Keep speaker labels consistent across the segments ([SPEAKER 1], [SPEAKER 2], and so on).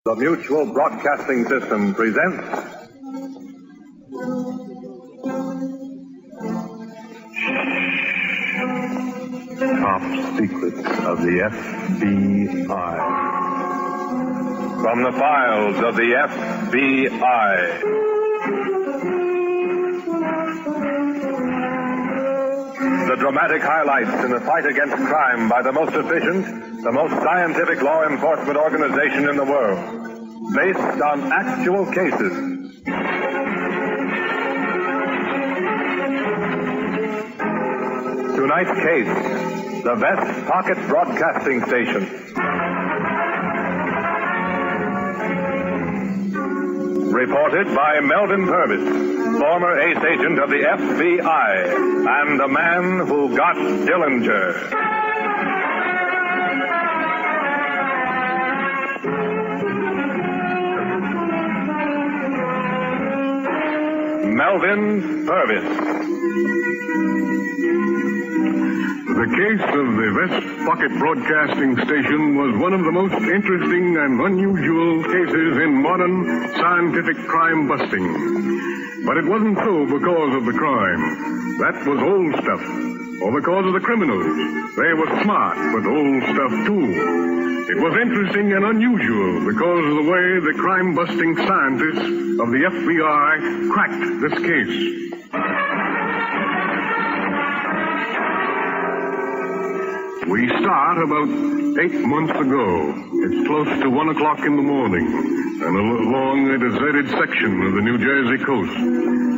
[SPEAKER 1] The Mutual Broadcasting System presents Top Secrets of the FBI. From the files of the FBI. The dramatic highlights in the fight against crime by the most efficient, the most scientific law enforcement organization in the world, based on actual cases. Tonight's case, the Vest Pocket Broadcasting Station. Reported by Melvin Purvis, former ace agent of the FBI, and the man who got Dillinger. Melvin Purvis.
[SPEAKER 2] The case of the Vest Pocket Broadcasting Station was one of the most interesting and unusual cases in modern scientific crime busting. But it wasn't so because of the crime. That was old stuff. Or because of the criminals. They were smart, but old stuff too. It was interesting and unusual because of the way the crime-busting scientists of the FBI cracked this case. We start about 8 months ago. It's close to 1 o'clock in the morning, and along a deserted section of the New Jersey coast.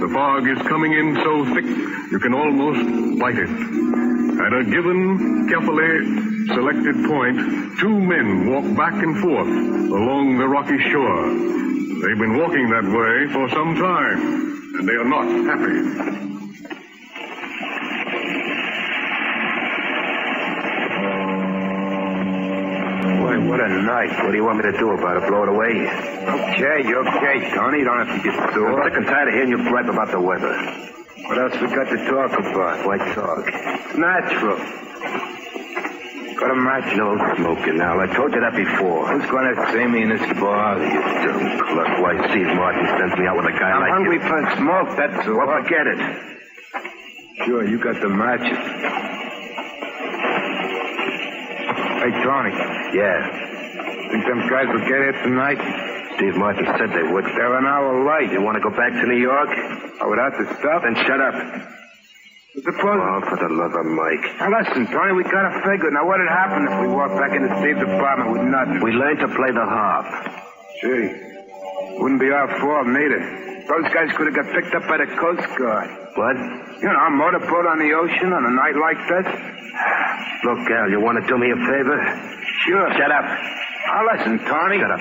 [SPEAKER 2] The fog is coming in so thick you can almost bite it. At a given, carefully selected point, two men walk back and forth along the rocky shore. They've been walking that way for some time, and they are not happy.
[SPEAKER 3] What a night. What do you want me to do about it? Blow it away? Okay, Tony. You don't have to get sore. I'm sick and tired of hearing you gripe about the weather. What else we got to talk about? Why talk? Natural. Got a match? No smoking now. I told you that before. Who's going to see me in this bar? You dumb cluck. Why, Steve Martin sends me out with a guy like you. I'm hungry for smoke, that's all. Well, forget it. Sure, you got the matches. Hey, Tony. Yeah. Think them guys will get here tonight? Steve Martin said they would. They're an hour late. You want to go back to New York? Oh, without the stuff? Then shut up. Suppose... Oh, for the love of Mike. Now, listen, Tony, we got to figure. Now, what'd happen if we walked back into Steve's apartment with nothing? We learned to play the harp. Gee, wouldn't be our fault, neither. Those guys could have got picked up by the Coast Guard. What? You know, a motorboat on the ocean on a night like this. Look, Al, you want to do me a favor? Sure. Shut up. Now, listen, Tony. Shut up.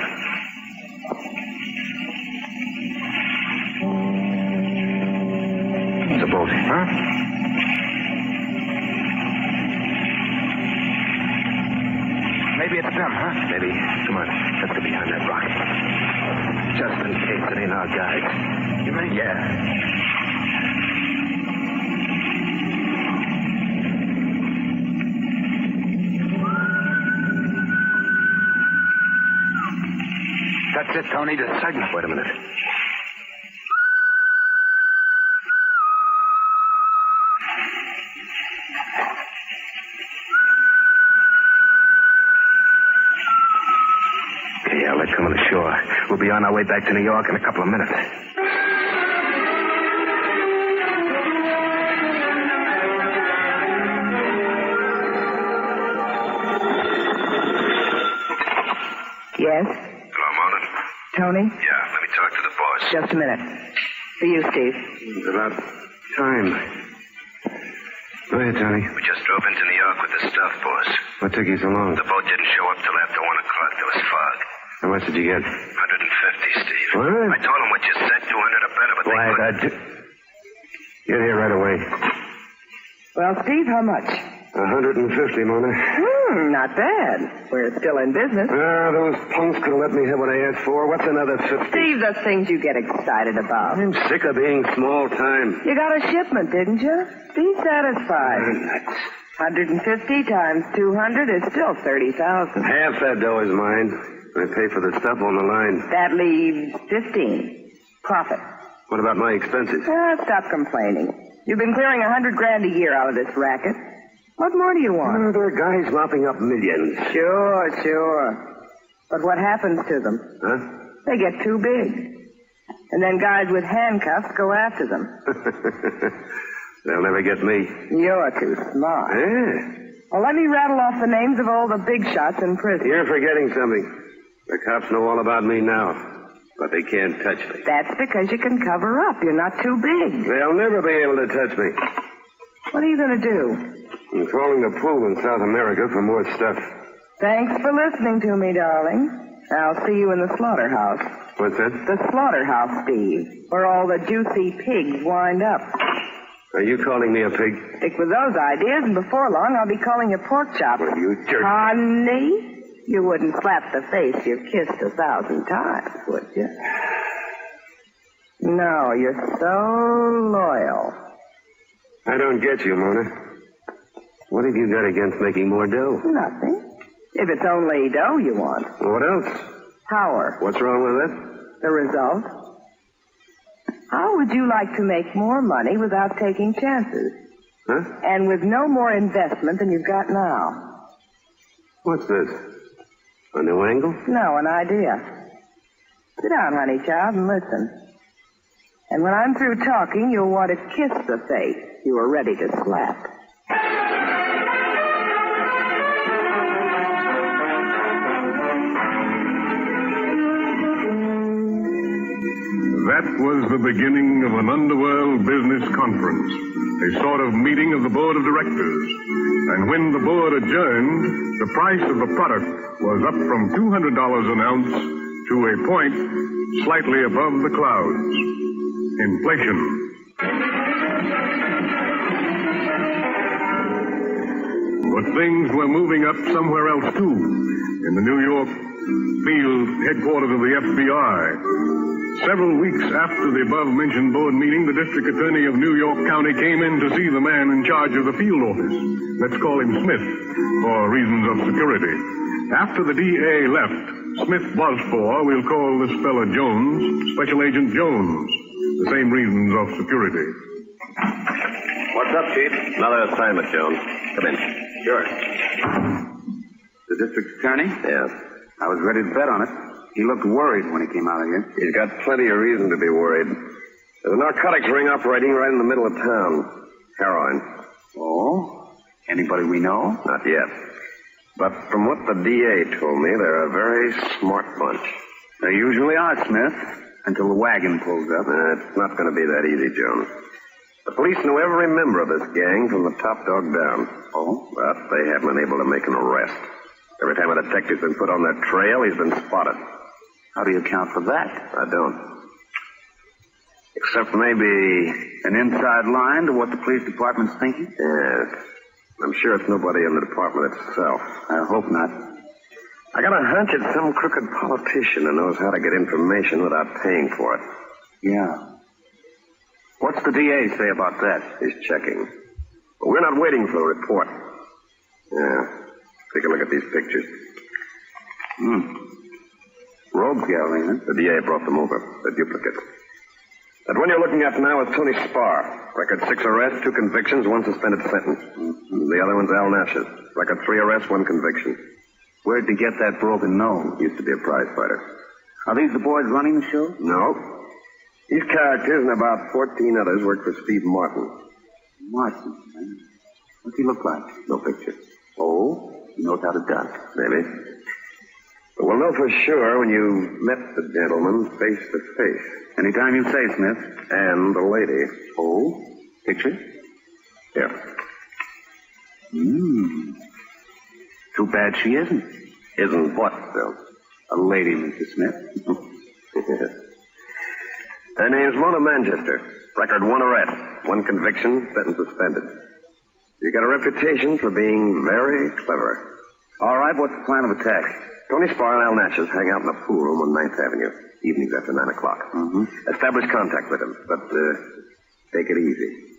[SPEAKER 3] It's a boat. Huh? Maybe it's them, huh? Maybe. Come on. Let's get behind that rock. Just in case it ain't our guys. You mean? Yeah. That's it, Tony. The signal. Wait a minute. Okay, Al, they're coming ashore. We'll be on our way back to New York in a couple of minutes.
[SPEAKER 4] Yes? Tony?
[SPEAKER 3] Yeah, let me talk to the boss.
[SPEAKER 4] Just a minute. For you, Steve.
[SPEAKER 3] It's about time. Go ahead, Tony. We just drove into New York with the stuff, boss. What took you so long? The boat didn't show up till after 1 o'clock. There was fog. How much did you get? 150, Steve.
[SPEAKER 2] What?
[SPEAKER 3] I told him what you said, 200 or better, but they couldn't.
[SPEAKER 2] Get here right away.
[SPEAKER 4] Well, Steve, how much?
[SPEAKER 2] 150, Mona.
[SPEAKER 4] Not bad. We're still in business.
[SPEAKER 2] Those punks could have let me have what I asked for. What's another 50?
[SPEAKER 4] Steve, the things you get excited about.
[SPEAKER 2] I'm sick of being small time.
[SPEAKER 4] You got a shipment, didn't you? Be satisfied. 150 times 200 is still 30,000.
[SPEAKER 2] Half that dough is mine.
[SPEAKER 3] I pay for the stuff on the line.
[SPEAKER 4] That leaves 15. Profit.
[SPEAKER 3] What about my expenses?
[SPEAKER 4] Stop complaining. You've been clearing $100,000 a year out of this racket. What more do you want?
[SPEAKER 3] There are guys mopping up millions.
[SPEAKER 4] Sure. But what happens to them?
[SPEAKER 3] Huh?
[SPEAKER 4] They get too big. And then guys with handcuffs go after them.
[SPEAKER 3] They'll never get me.
[SPEAKER 4] You're too smart.
[SPEAKER 3] Yeah.
[SPEAKER 4] Well, let me rattle off the names of all the big shots in prison.
[SPEAKER 3] You're forgetting something. The cops know all about me now, but they can't touch me.
[SPEAKER 4] That's because you can cover up. You're not too big.
[SPEAKER 3] They'll never be able to touch me.
[SPEAKER 4] What are you going to do?
[SPEAKER 3] I'm calling the pool in South America for more stuff.
[SPEAKER 4] Thanks for listening to me, darling. I'll see you in the slaughterhouse.
[SPEAKER 3] What's that?
[SPEAKER 4] The slaughterhouse, Steve, where all the juicy pigs wind up.
[SPEAKER 3] Are you calling me a pig?
[SPEAKER 4] Stick with those ideas, and before long I'll be calling you pork chop.
[SPEAKER 3] Well, you jerk.
[SPEAKER 4] Honey, you wouldn't slap the face you've kissed 1,000 times, would you? No, you're so loyal.
[SPEAKER 3] I don't get you, Mona. What have you got against making more dough?
[SPEAKER 4] Nothing. If it's only dough you want.
[SPEAKER 3] What else?
[SPEAKER 4] Power.
[SPEAKER 3] What's wrong with that?
[SPEAKER 4] The result? How would you like to make more money without taking chances?
[SPEAKER 3] Huh?
[SPEAKER 4] And with no more investment than you've got now?
[SPEAKER 3] What's this? A new angle?
[SPEAKER 4] No, an idea. Sit down, honey child, and listen. And when I'm through talking, you'll want to kiss the face you were ready to slap.
[SPEAKER 2] That was the beginning of an underworld business conference, a sort of meeting of the board of directors. And when the board adjourned, the price of the product was up from $200 an ounce to a point slightly above the clouds. Inflation. But things were moving up somewhere else, too, in the New York field headquarters of the FBI. Several weeks after the above-mentioned board meeting, the district attorney of New York County came in to see the man in charge of the field office. Let's call him Smith, for reasons of security. After the DA left, Smith was for, we'll call this fella Jones, Special Agent Jones. The same reasons of security.
[SPEAKER 3] What's up, Chief? Another assignment, Jones. Come in. Sure.
[SPEAKER 5] The district attorney?
[SPEAKER 3] Yes.
[SPEAKER 5] I was ready to bet on it. He looked worried when he came out of here.
[SPEAKER 3] He's got plenty of reason to be worried. There's a narcotics ring operating right in the middle of town. Heroin.
[SPEAKER 5] Oh? Anybody we know?
[SPEAKER 3] Not yet. But from what the DA told me, they're a very smart bunch.
[SPEAKER 5] They usually are, Smith, until the wagon pulls up.
[SPEAKER 3] It's not going to be that easy, Jones. The police know every member of this gang from the top dog down.
[SPEAKER 5] Oh?
[SPEAKER 3] But they haven't been able to make an arrest. Every time a detective's been put on their trail, he's been spotted.
[SPEAKER 5] How do you account for that?
[SPEAKER 3] I don't. Except maybe
[SPEAKER 5] an inside line to what the police department's thinking?
[SPEAKER 3] Yes. I'm sure it's nobody in the department itself.
[SPEAKER 5] I hope not.
[SPEAKER 3] I got a hunch it's some crooked politician who knows how to get information without paying for it.
[SPEAKER 5] Yeah. What's the DA say about that?
[SPEAKER 3] He's checking. But we're not waiting for the report. Yeah. Take a look at these pictures.
[SPEAKER 5] Rogues gallery, huh?
[SPEAKER 3] The DA brought them over. They're duplicates. That one you're looking at now is Tony Spar. Record 6 arrests, 2 convictions, 1 suspended sentence. The other one's Al Nash's. Record 3 arrests, 1 conviction.
[SPEAKER 5] Where'd he get that broken nose?
[SPEAKER 3] Used to be a prize fighter.
[SPEAKER 5] Are these the boys running the show?
[SPEAKER 3] No. These characters and about 14 others work for Steve Martin.
[SPEAKER 5] Martin, huh? What's he look like?
[SPEAKER 3] No picture.
[SPEAKER 5] Oh? He knows how to duck.
[SPEAKER 3] Maybe. But we'll know for sure when you met the gentleman face to face.
[SPEAKER 5] Anytime you say, Smith.
[SPEAKER 3] And the lady.
[SPEAKER 5] Oh? Picture?
[SPEAKER 3] Here.
[SPEAKER 5] Too bad she isn't.
[SPEAKER 3] Isn't what, Phil?
[SPEAKER 5] A lady, Mr. Smith.
[SPEAKER 3] Her name's Mona Manchester. Record 1 arrest, 1 conviction, sentence suspended. You got a reputation for being very clever.
[SPEAKER 5] All right, what's the plan of attack?
[SPEAKER 3] Tony Spar and Al Nash's hang out in a pool room on 9th Avenue, evenings after 9 o'clock. Establish contact with him, but take it easy.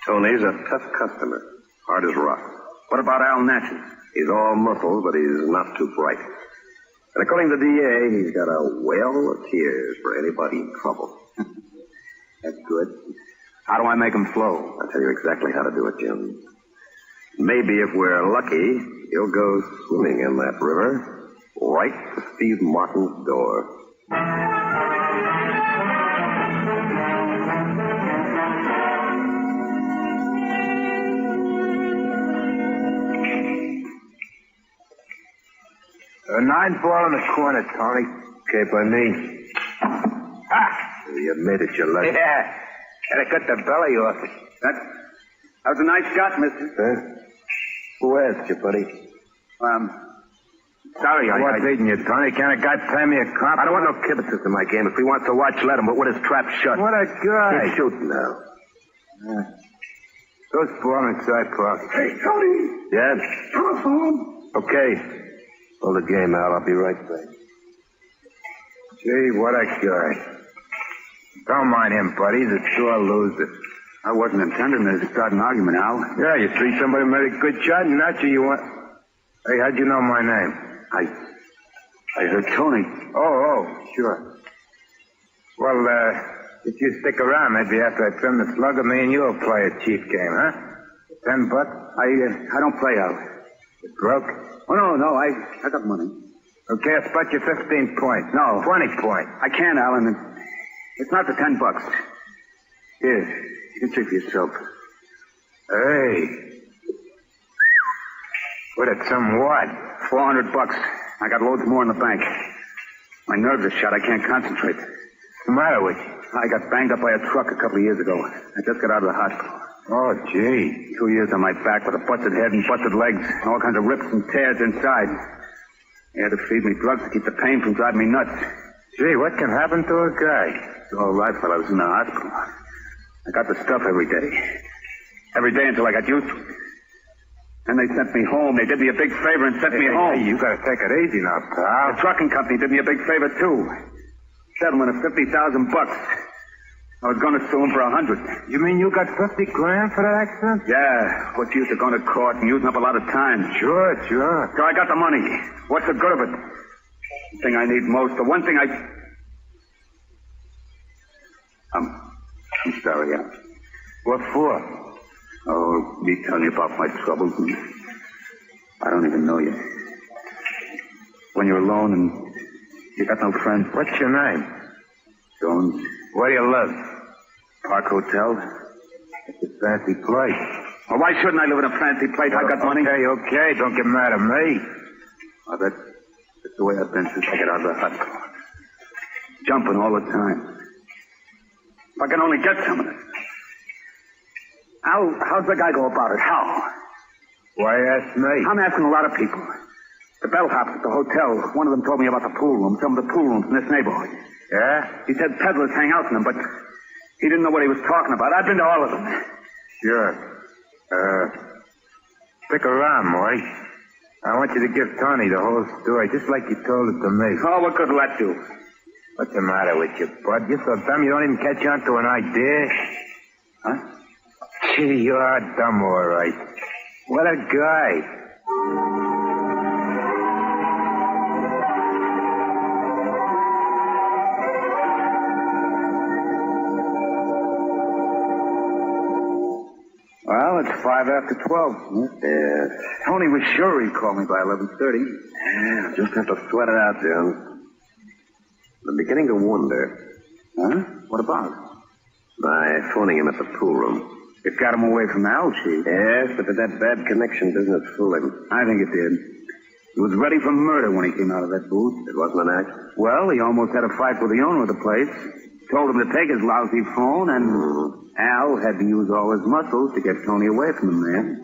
[SPEAKER 3] Tony's a tough customer, hard as rock.
[SPEAKER 5] What about Al Natchez?
[SPEAKER 3] He's all muscles, but he's not too bright.
[SPEAKER 5] And according to the DA, he's got a well of tears for anybody in trouble. That's good.
[SPEAKER 3] How do I make him flow?
[SPEAKER 5] I'll tell you exactly how to do it, Jim. Maybe if we're lucky, you'll go swimming in that river right to Steve Martin's door.
[SPEAKER 3] A 9-ball in the corner, Tony. Okay, by me. You made it, you lucky.
[SPEAKER 5] Yeah. And I cut the belly off it. That was a nice shot, mister.
[SPEAKER 3] Huh? Who asked you, buddy?
[SPEAKER 5] Sorry,
[SPEAKER 3] What's eating you, Tony? Can't a guy pay me a comp?
[SPEAKER 5] I don't want no kibitzes in my game. If he wants to watch, let him, but with his trap shut.
[SPEAKER 3] What a guy.
[SPEAKER 5] He's shooting now.
[SPEAKER 3] Those ball inside pocket.
[SPEAKER 2] Hey, Tony,
[SPEAKER 3] Yes?
[SPEAKER 2] telephone.
[SPEAKER 3] Okay. Hold the game, Al. I'll be right back. Gee, what a guy. Don't mind him, buddy. He's a sore loser.
[SPEAKER 5] I wasn't intending to start an argument, Al.
[SPEAKER 3] Yeah, you see somebody made a good shot, and that's what you want. Hey, how'd you know my name?
[SPEAKER 5] I heard Tony.
[SPEAKER 3] Oh, sure. Well, if you stick around, maybe after I trim the slugger, me and you'll play a cheap game, huh? $10?
[SPEAKER 5] I don't play, Al.
[SPEAKER 3] You broke?
[SPEAKER 5] Oh, no, I got money.
[SPEAKER 3] Okay, I'll spot you 15 points.
[SPEAKER 5] No.
[SPEAKER 3] 20 points.
[SPEAKER 5] I can't, Alan. It's not the $10. Here, you can see for yourself.
[SPEAKER 3] Hey. What, it's some what?
[SPEAKER 5] $400. I got loads more in the bank. My nerves are shot. I can't concentrate.
[SPEAKER 3] What's the matter with you?
[SPEAKER 5] I got banged up by a truck a couple of years ago. I just got out of the hospital.
[SPEAKER 3] Oh, gee.
[SPEAKER 5] 2 years on my back with a busted head and busted legs and all kinds of rips and tears inside. They had to feed me drugs to keep the pain from driving me nuts.
[SPEAKER 3] Gee, what can happen to a guy?
[SPEAKER 5] It's all right while I was in the hospital. I got the stuff every day. Every day until I got used to it. And they sent me home. They did me a big favor and sent me home.
[SPEAKER 3] Hey, you gotta take it easy now, pal.
[SPEAKER 5] The trucking company did me a big favor, too. Settlement of $50,000. I was going to sue him for 100.
[SPEAKER 3] You mean you got 50 grand for that accident?
[SPEAKER 5] Yeah. What's the use of going to court and using up a lot of time?
[SPEAKER 3] Sure.
[SPEAKER 5] So I got the money. What's the good of it? The thing I need most, the one thing I'm sorry, Al.
[SPEAKER 3] What for?
[SPEAKER 5] Oh, me telling you about my troubles. I don't even know you. When you're alone and you got no friends.
[SPEAKER 3] What's your name?
[SPEAKER 5] Jones.
[SPEAKER 3] Where do you live?
[SPEAKER 5] Park Hotel.
[SPEAKER 3] It's a fancy place.
[SPEAKER 5] Well, why shouldn't I live in a fancy place? I got money.
[SPEAKER 3] Okay. Don't get mad at me.
[SPEAKER 5] Oh, that's the way I've been since I got out of the hospital. Jumping all the time. If I can only get some of it. How's the guy go about it? How?
[SPEAKER 3] Why ask me?
[SPEAKER 5] I'm asking a lot of people. The bellhops at the hotel, one of them told me about the pool room, some of the pool rooms in this neighborhood.
[SPEAKER 3] Yeah?
[SPEAKER 5] He said peddlers hang out in them, but he didn't know what he was talking about. I've been to all of them.
[SPEAKER 3] Sure. Stick around, Maury. I want you to give Tony the whole story, just like you told it to me.
[SPEAKER 5] Oh, what good will that do?
[SPEAKER 3] What's the matter with you, bud? You're so dumb you don't even catch on to an idea.
[SPEAKER 5] Huh?
[SPEAKER 3] Gee, you are dumb, all right. What a guy.
[SPEAKER 5] Well, it's 5 after 12.
[SPEAKER 3] Yeah.
[SPEAKER 5] Tony was sure he'd call me by 11:30.
[SPEAKER 3] Yeah, just have to sweat it out, Jones. I'm beginning to wonder.
[SPEAKER 5] Huh? What about?
[SPEAKER 3] By phoning him at the pool room.
[SPEAKER 5] It got him away from the owl chief.
[SPEAKER 3] Yes, but did that bad connection business fool him?
[SPEAKER 5] I think it did. He was ready for murder when he came out of that booth.
[SPEAKER 3] It wasn't an act?
[SPEAKER 5] Well, he almost had a fight with the owner of the place. Told him to take his lousy phone, and Al had to use all his muscles to get Tony away from the man.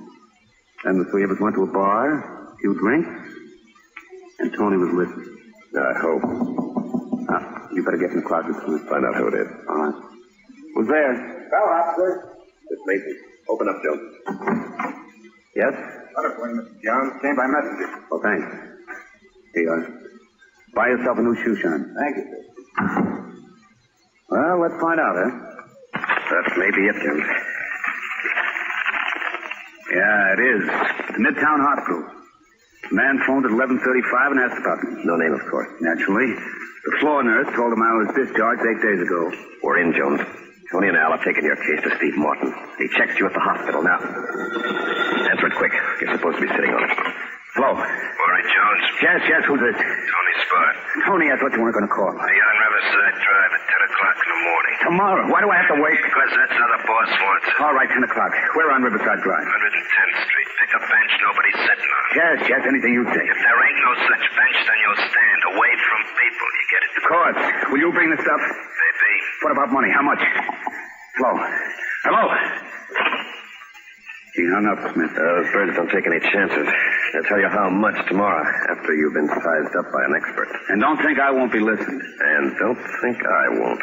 [SPEAKER 5] And the three of us went to a bar, a few drinks, and Tony was listening.
[SPEAKER 3] I hope.
[SPEAKER 5] You better get in the closet, please.
[SPEAKER 3] Find out who it is.
[SPEAKER 5] All right. Who's there?
[SPEAKER 3] Officer. It's Mason. Open up, Jones.
[SPEAKER 5] Yes?
[SPEAKER 3] Butterfly, Mr. Jones. Came by messenger.
[SPEAKER 5] Oh, thanks. Here you are. Buy yourself a new shoe shine.
[SPEAKER 3] Thank you, sir.
[SPEAKER 5] Well, let's find out, huh?
[SPEAKER 3] That may be it, Jones.
[SPEAKER 5] Yeah, it is. The Midtown Hospital. The man phoned at 11:35 and asked about me.
[SPEAKER 3] No name, of course.
[SPEAKER 5] Naturally. The floor nurse told him I was discharged 8 days ago.
[SPEAKER 3] We're in, Jones. Tony and Al have taken your case to Steve Martin. He checked you at the hospital. Now, answer it quick. You're supposed to be sitting on it. Hello.
[SPEAKER 6] Maury Jones.
[SPEAKER 5] Yes, who's this?
[SPEAKER 6] Tony Spart.
[SPEAKER 5] Tony, I thought you weren't going to call.
[SPEAKER 6] Be on Riverside Drive at 10 o'clock in the morning.
[SPEAKER 5] Tomorrow. Why do I have to wait?
[SPEAKER 6] Because that's how the boss wants it.
[SPEAKER 5] All right, 10 o'clock. We're on Riverside Drive.
[SPEAKER 6] 110th Street. Pick a bench nobody's sitting on.
[SPEAKER 5] Yes, anything you say.
[SPEAKER 6] If there ain't no such bench, then you'll stand away from people. You get it?
[SPEAKER 5] Of course. Will you bring the stuff?
[SPEAKER 6] Maybe.
[SPEAKER 5] What about money? How much? Hello? He hung up, Smith.
[SPEAKER 3] Those birds don't take any chances. They'll tell you how much tomorrow after you've been sized up by an expert.
[SPEAKER 5] And don't think I won't be listened.
[SPEAKER 3] And don't think I won't.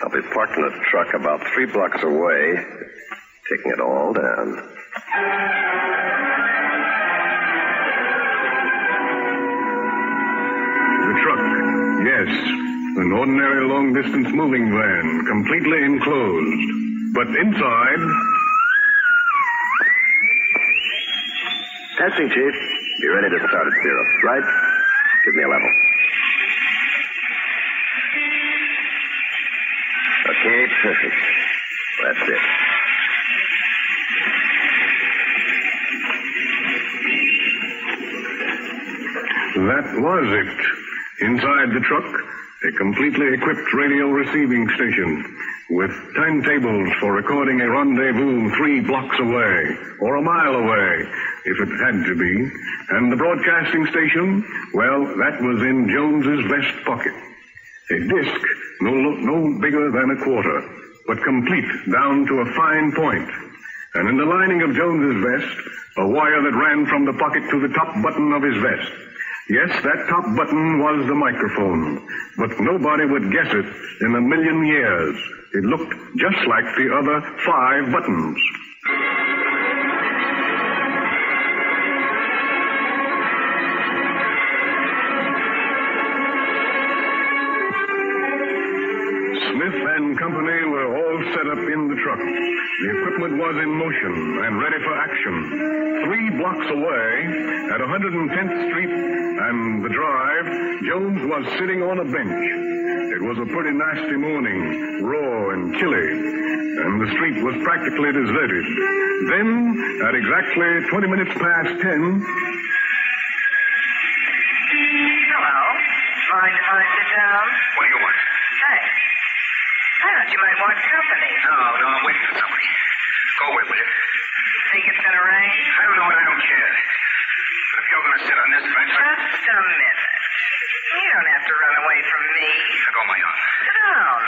[SPEAKER 3] I'll be parked in a truck about 3 blocks away, taking it all down.
[SPEAKER 2] The truck, yes. An ordinary long-distance moving van, completely enclosed. But inside...
[SPEAKER 3] Testing, Chief. Be ready to start at 0. Right? Give me a level. Okay, perfect. That's it.
[SPEAKER 2] That was it. Inside the truck, a completely equipped radio receiving station with timetables for recording a rendezvous 3 blocks away or a mile away, if it had to be. And the broadcasting station, well, that was in Jones's vest pocket. A disc no bigger than a quarter, but complete down to a fine point. And in the lining of Jones's vest, a wire that ran from the pocket to the top button of his vest. Yes, that top button was the microphone, but nobody would guess it in a million years. It looked just like the other 5 buttons. Smith and company were all set up in the truck. The equipment was in motion and ready for action. 3 blocks away, at 110th Street and the Drive, Jones was sitting on a bench. It was a pretty nasty morning, raw and chilly, and the street was practically deserted. Then, at exactly 20 minutes past 10...
[SPEAKER 4] Hello. Mind if I sit down?
[SPEAKER 6] What do you want?
[SPEAKER 4] Hey. I thought you might want company.
[SPEAKER 6] No, I'm waiting for somebody. Go away, will you?
[SPEAKER 4] Think it's going to rain?
[SPEAKER 6] I don't know and I don't care. But if you're going to sit on this bench...
[SPEAKER 4] Just a minute. You don't have to run away from me.
[SPEAKER 6] Let go of my arm.
[SPEAKER 4] Sit down.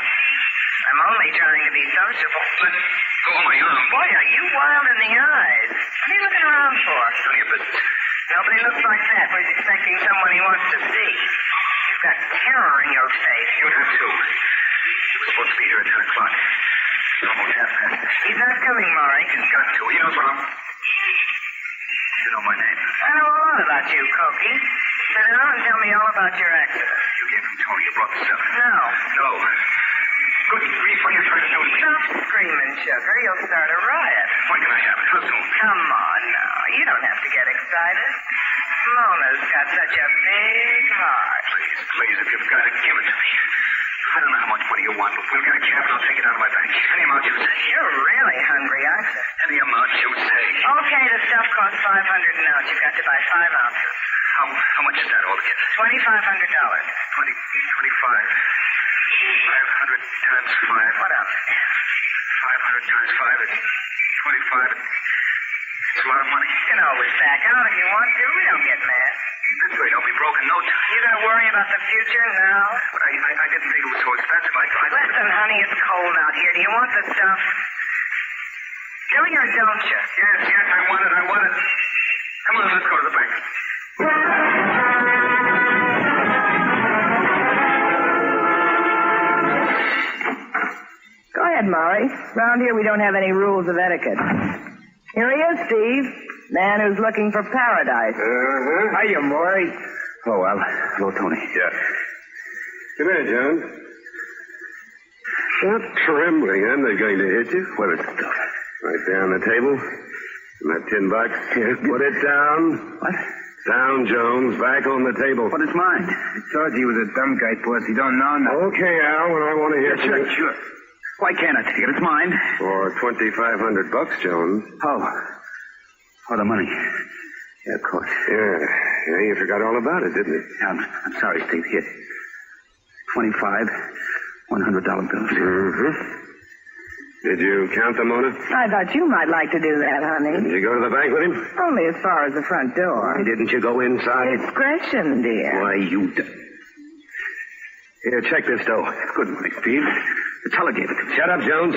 [SPEAKER 4] I'm only trying to be sociable.
[SPEAKER 6] Let go of my arm.
[SPEAKER 4] Boy, are you wild in the eyes. What are you looking around for?
[SPEAKER 6] None of your business.
[SPEAKER 4] Nobody looks like that when he's expecting someone he wants to see. You've got terror in your face.
[SPEAKER 6] You have too. He was supposed to be here at 10 o'clock. It's almost half past.
[SPEAKER 4] He's not coming, Maury.
[SPEAKER 6] He's got to. He knows what I'm... You know my name.
[SPEAKER 4] I know a lot about you, Cokie. Sit down and tell me all about your accident.
[SPEAKER 6] You gave him Tony. You brought the stuff.
[SPEAKER 4] No.
[SPEAKER 6] No. Good grief, what are you trying to do to me?
[SPEAKER 4] Stop screaming, sugar. You'll start a riot.
[SPEAKER 6] When can I have it? How soon?
[SPEAKER 4] Come on now. You don't have to get excited. Mona's got such a big heart.
[SPEAKER 6] Please, if you've got it, give it to me. I don't know how much money you want, but we'll get a cab and I'll take it out of my bank. Any amount you say.
[SPEAKER 4] You're really hungry, aren't you?
[SPEAKER 6] Any amount you say.
[SPEAKER 4] Okay, the stuff costs $500 an ounce. You've got to buy 5 ounces.
[SPEAKER 6] How much is that altogether?
[SPEAKER 4] $2,500.
[SPEAKER 6] 25. 500 times 5.
[SPEAKER 4] What else?
[SPEAKER 6] 500 times 5 is 25. It's a lot of money.
[SPEAKER 4] You can always back out if you want to. We don't get mad.
[SPEAKER 6] This rate, I'll be broke in no time.
[SPEAKER 4] You gonna worry about the future now?
[SPEAKER 6] But I didn't think it was so expensive.
[SPEAKER 4] Listen, honey, it's cold out here. Do you want the stuff? Do you or don't you?
[SPEAKER 6] Yes, I want it. Come on, let's go to the bank.
[SPEAKER 4] Go ahead, Maury. Around here we don't have any rules of etiquette. Here he is, Steve. Man who's looking for paradise.
[SPEAKER 5] Hiya, Maury. Oh, well. Hello, Tony.
[SPEAKER 3] Yeah.
[SPEAKER 1] Come here, Jones. Stop trembling. I'm not going to hit you.
[SPEAKER 3] Where is the stuff?
[SPEAKER 1] Right there on the table. And that $10.
[SPEAKER 5] Yes.
[SPEAKER 1] Put it down.
[SPEAKER 5] What?
[SPEAKER 3] Down, Jones. Back on the table.
[SPEAKER 5] But it's mine. I told you he was a dumb guy, boss. He don't know nothing.
[SPEAKER 3] Okay, Al, when I want to hear
[SPEAKER 5] Sure, sure. Why can't I take it? It's mine.
[SPEAKER 3] For $2,500, Jones.
[SPEAKER 5] Oh, the money. Yeah, of course.
[SPEAKER 3] Yeah, you forgot all about it, didn't you?
[SPEAKER 5] I'm sorry, Steve. Here. 25 $100 bills.
[SPEAKER 3] Mm-hmm. Did you count them, Mona?
[SPEAKER 4] I thought you might like to do that, honey.
[SPEAKER 3] Did you go to the bank with him?
[SPEAKER 4] Only as far as the front door.
[SPEAKER 3] Why didn't you go inside?
[SPEAKER 4] Discretion, dear.
[SPEAKER 3] Why, you... Here, check this dough.
[SPEAKER 5] Good money, Steve. The teller gave it to me.
[SPEAKER 3] Shut up, Jones.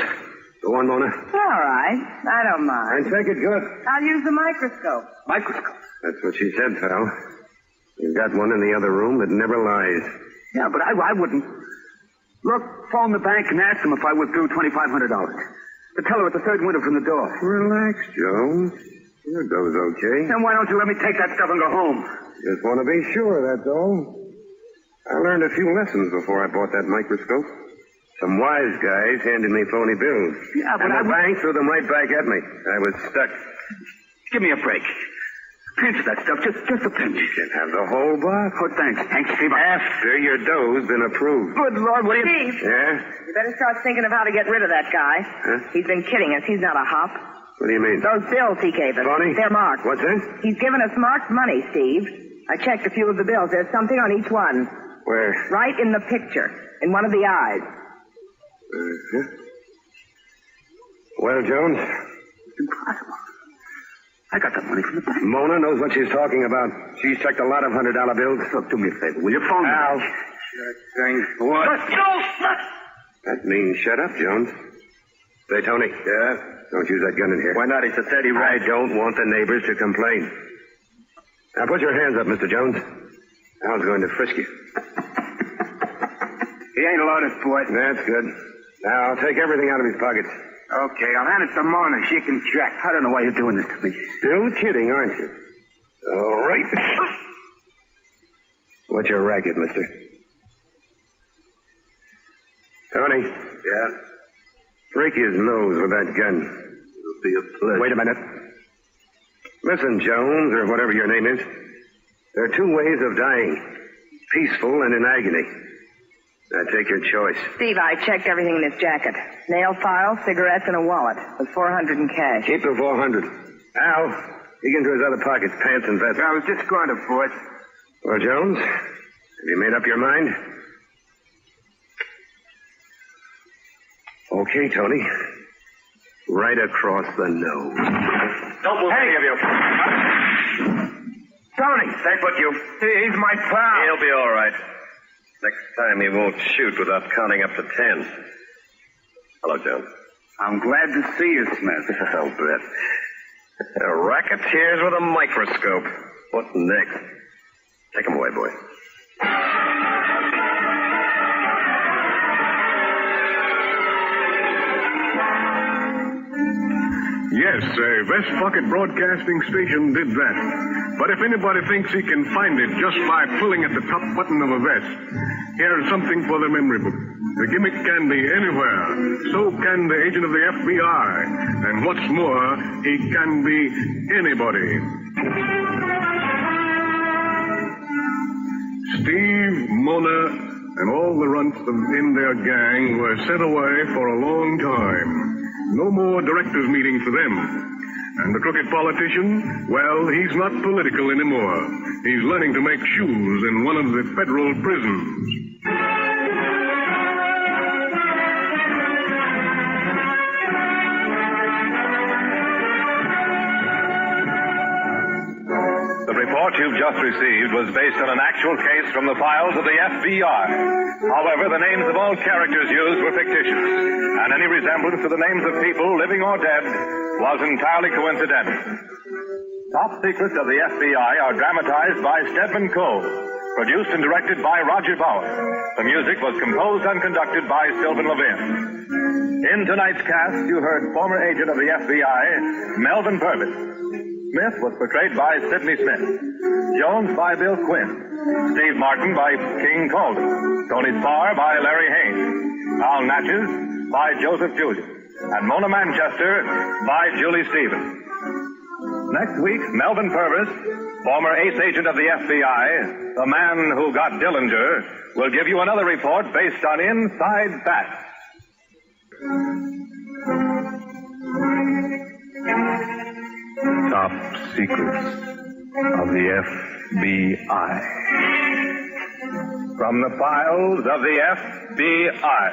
[SPEAKER 3] Go on, Mona.
[SPEAKER 4] All right. I don't mind.
[SPEAKER 3] And take it good.
[SPEAKER 4] I'll use the microscope.
[SPEAKER 5] Microscope.
[SPEAKER 3] That's what she said, pal. You've got one in the other room that never lies.
[SPEAKER 5] Yeah, but I wouldn't. Look, phone the bank and ask them if I withdrew $2,500. The teller at the third window from the door.
[SPEAKER 3] Relax, Jones. Your dough's okay.
[SPEAKER 5] Then why don't you let me take that stuff and go home?
[SPEAKER 3] Just want to be sure, that's all. I learned a few lessons before I bought that microscope. Some wise guys handed me phony bills.
[SPEAKER 5] Yeah, but
[SPEAKER 3] and the bank threw them right back at me. I was stuck.
[SPEAKER 5] Give me a break. Pinch that stuff, just a pinch.
[SPEAKER 3] You can have the whole box.
[SPEAKER 5] Oh, thanks. Thanks, Steve.
[SPEAKER 3] After your dough's been approved.
[SPEAKER 5] Good Lord, will you...
[SPEAKER 4] Steve,
[SPEAKER 3] Yeah?
[SPEAKER 4] you better start thinking of how to get rid of that guy.
[SPEAKER 3] Huh?
[SPEAKER 4] He's been kidding us. He's not a hop.
[SPEAKER 3] What do you mean?
[SPEAKER 4] Those bills he gave us.
[SPEAKER 3] Phony?
[SPEAKER 4] They're marked.
[SPEAKER 3] What's that?
[SPEAKER 4] He's given us marked money, Steve. I checked a few of the bills. There's something on each one.
[SPEAKER 3] Where?
[SPEAKER 4] Right in the picture. In one of the eyes.
[SPEAKER 3] Uh-huh. Well, Jones?
[SPEAKER 5] It's impossible. I got that money from the bank.
[SPEAKER 3] Mona knows what she's talking about. She's checked a lot of $100 bills.
[SPEAKER 5] Look, do me a favor. Will you phone me?
[SPEAKER 3] Al. Sure thing. What? That means shut up, Jones. Say, Tony. Yeah? Don't use that gun in here.
[SPEAKER 1] Why not? It's a steady
[SPEAKER 3] I don't want the neighbors to complain. Now, put your hands up, Mr. Jones. Al's going to frisk you.
[SPEAKER 5] He ain't loaded, boy.
[SPEAKER 3] That's good. Now, take everything out of his pockets.
[SPEAKER 5] Okay, I'll hand it to Mona. She can check. I don't know why you're doing this to me.
[SPEAKER 3] Still kidding, aren't you? All right. What's your racket, mister? Tony. Yeah? Break his nose with that gun. It'll be a pleasure. Wait a minute. Listen, Jones, or whatever your name is. There are two ways of dying. Peaceful and in agony. Now, take your choice.
[SPEAKER 4] Steve, I checked everything in his jacket. Nail file, cigarettes, and a wallet. With $400 in cash.
[SPEAKER 3] Keep the 400. Al, dig into his other pockets, pants and vest.
[SPEAKER 5] I was just going to, boy.
[SPEAKER 3] Well, Jones, have you made up your mind? Okay, Tony. Right across the nose.
[SPEAKER 1] Don't move any of you.
[SPEAKER 5] Tony, stay put, you. He's my pal.
[SPEAKER 1] He'll be all right. Next time he won't shoot without counting up to 10. Hello, Jones.
[SPEAKER 5] I'm glad to see you, Smith.
[SPEAKER 1] I'll bet. Racketeers with a microscope. What next? Take him away, boy.
[SPEAKER 2] Yes, a Vest Pocket Broadcasting station did that. But if anybody thinks he can find it just by pulling at the top button of a vest, here's something for the memory book. The gimmick can be anywhere. So can the agent of the FBI. And what's more, he can be anybody. Steve, Mona, and all the runts in their gang were sent away for a long time. No more directors' meetings for them. And the crooked politician, well, he's not political anymore. He's learning to make shoes in one of the federal prisons.
[SPEAKER 1] The report you've just received was based on an actual case from the files of the FBI. However, the names of all characters used were fictitious, and any resemblance to the names of people, living or dead, was entirely coincidental. Top Secrets of the FBI are dramatized by Stedman Cole, produced and directed by Roger Bauer. The music was composed and conducted by Sylvan Levin. In tonight's cast, you heard former agent of the FBI, Melvin Purvis. Smith was portrayed by Sidney Smith. Jones by Bill Quinn. Steve Martin by King Colden. Tony Starr by Larry Haynes. Al Natchez by Joseph Julian. And Mona Manchester by Julie Stevens. Next week, Melvin Purvis Former ace agent of the FBI, the man who got Dillinger, will give you another report based on inside facts.
[SPEAKER 7] Top secrets of the FBI.
[SPEAKER 1] From the files of the FBI.